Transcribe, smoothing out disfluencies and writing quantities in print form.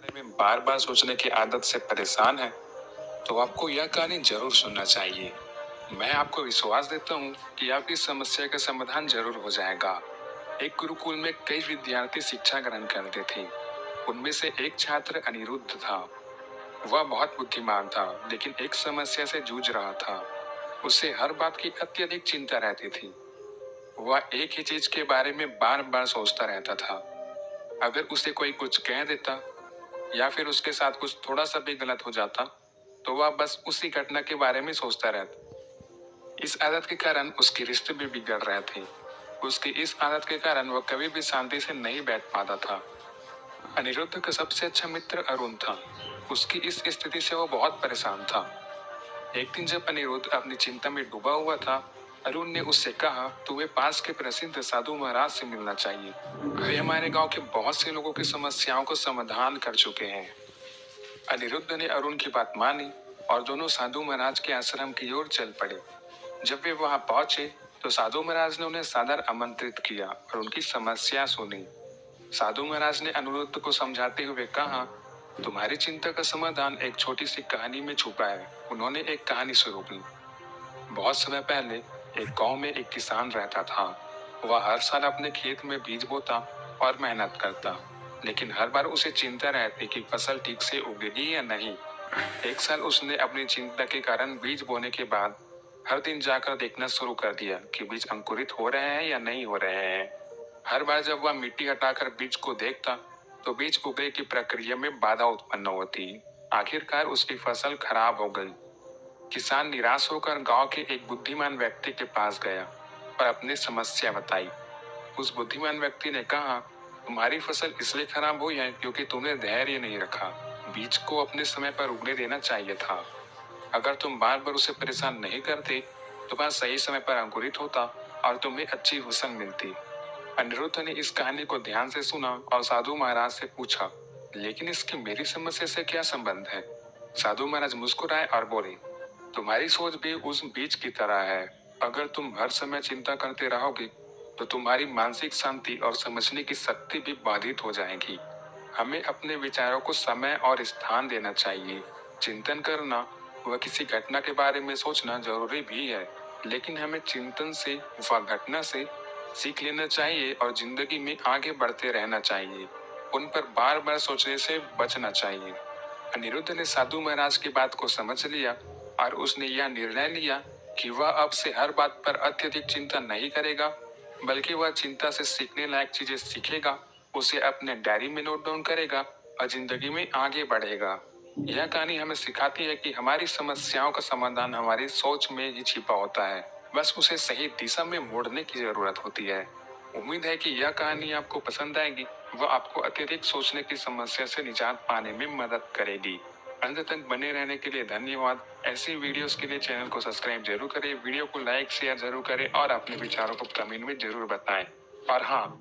बारे में बार बार सोचने की आदत से परेशान है तो आपको यह कहानी जरूर सुनना चाहिए। मैं आपको विश्वास देता हूँ कि आपकी समस्या का समाधान जरूर हो जाएगा। एक गुरुकुल में कई विद्यार्थी शिक्षा ग्रहण करते थे। उनमें से एक छात्र अनिरुद्ध था। वह बहुत बुद्धिमान था, लेकिन एक समस्या से जूझ रहा था। उसे हर बात की अत्यधिक चिंता रहती थी। वह एक ही चीज के बारे में बार बार सोचता रहता था। अगर उसे कोई कुछ कह देता या फिर उसके साथ कुछ थोड़ा सा भी गलत हो जाता तो वह बस उसी घटना के बारे में सोचता रहता। इस आदत के कारण उसके रिश्ते भी बिगड़ रहे थे। उसकी इस आदत के कारण वह कभी भी शांति से नहीं बैठ पाता था। अनिरुद्ध का सबसे अच्छा मित्र अरुण था। उसकी इस स्थिति से वो बहुत परेशान था। एक दिन जब अनिरुद्ध अपनी चिंता में डूबा हुआ था, अरुण ने उससे कहा, तुम्हें पास के प्रसिद्ध साधु महाराज से मिलना चाहिए। वे हमारे गांव के बहुत से लोगों की समस्याओं को समाधान कर चुके हैं। अनिरुद्ध ने अरुण की बात मानी और दोनों साधु महाराज के आश्रम की ओर चल पड़े। जब वे वहां पहुंचे तो साधु महाराज ने उन्हें सादर आमंत्रित किया और उनकी समस्या सुनी। साधु महाराज ने अनिरुद्ध को समझाते हुए कहा, तुम्हारी चिंता का समाधान एक छोटी सी कहानी में छुपा है। उन्होंने एक कहानी शुरू की। बहुत समय पहले एक गांव में एक किसान रहता था। वह हर साल अपने खेत में बीज बोता और मेहनत करता, लेकिन हर बार उसे चिंता रहती कि फसल ठीक से उगेगी या नहीं। एक साल उसने अपनी चिंता के कारण बीज बोने के बाद हर दिन जाकर देखना शुरू कर दिया कि बीज अंकुरित हो रहे हैं या नहीं हो रहे हैं। हर बार जब वह मिट्टी हटाकर बीज को देखता तो बीज उगने की प्रक्रिया में बाधा उत्पन्न होती। आखिरकार उसकी फसल खराब हो गई। किसान निराश होकर गांव के एक बुद्धिमान व्यक्ति के पास गया और अपनी समस्या बताई। उस बुद्धिमान व्यक्ति ने कहा, तुम्हारी फसल इसलिए खराब हुई है क्योंकि तुमने धैर्य नहीं रखा। बीज को अपने समय पर उगने देना चाहिए था। अगर तुम बार बार उसे परेशान नहीं करते तो वह सही समय पर अंकुरित होता और तुम्हें अच्छी फसल मिलती। अनिरुद्ध ने इस कहानी को ध्यान से सुना और साधु महाराज से पूछा, लेकिन इसकी मेरी समस्या से क्या संबंध है? साधु महाराज मुस्कुराए और बोले, तुम्हारी सोच भी उस बीज की तरह है। अगर तुम हर समय चिंता करते रहोगे तो तुम्हारी मानसिक शांति और समझने की शक्ति भी बाधित हो जाएगी। हमें अपने विचारों को समय और स्थान देना चाहिए। चिंतन करना व किसी घटना के बारे में सोचना जरूरी भी है, लेकिन हमें चिंतन से व घटना से सीख लेना चाहिए और जिंदगी में आगे बढ़ते रहना चाहिए। उन पर बार बार सोचने से बचना चाहिए। अनिरुद्ध ने साधु महाराज की बात को समझ लिया और उसने यह निर्णय लिया कि वह अब से हर बात पर अत्यधिक चिंता नहीं करेगा, बल्कि वह चिंता से सीखने लायक चीजें सीखेगा, उसे अपने डायरी में नोट डाउन करेगा और जिंदगी में आगे बढ़ेगा। यह कहानी हमें सिखाती है कि हमारी समस्याओं का समाधान हमारी सोच में ही छिपा होता है। बस उसे सही दिशा में मोड़ने की जरूरत होती है। उम्मीद है कि यह कहानी आपको पसंद आएगी व आपको अत्यधिक सोचने की समस्या से निजात पाने में मदद करेगी। अंत तक बने रहने के लिए धन्यवाद। ऐसी वीडियोस के लिए चैनल को सब्सक्राइब जरूर करें, वीडियो को लाइक शेयर जरूर करें और अपने विचारों को कमेंट में जरूर बताएं। और हाँ,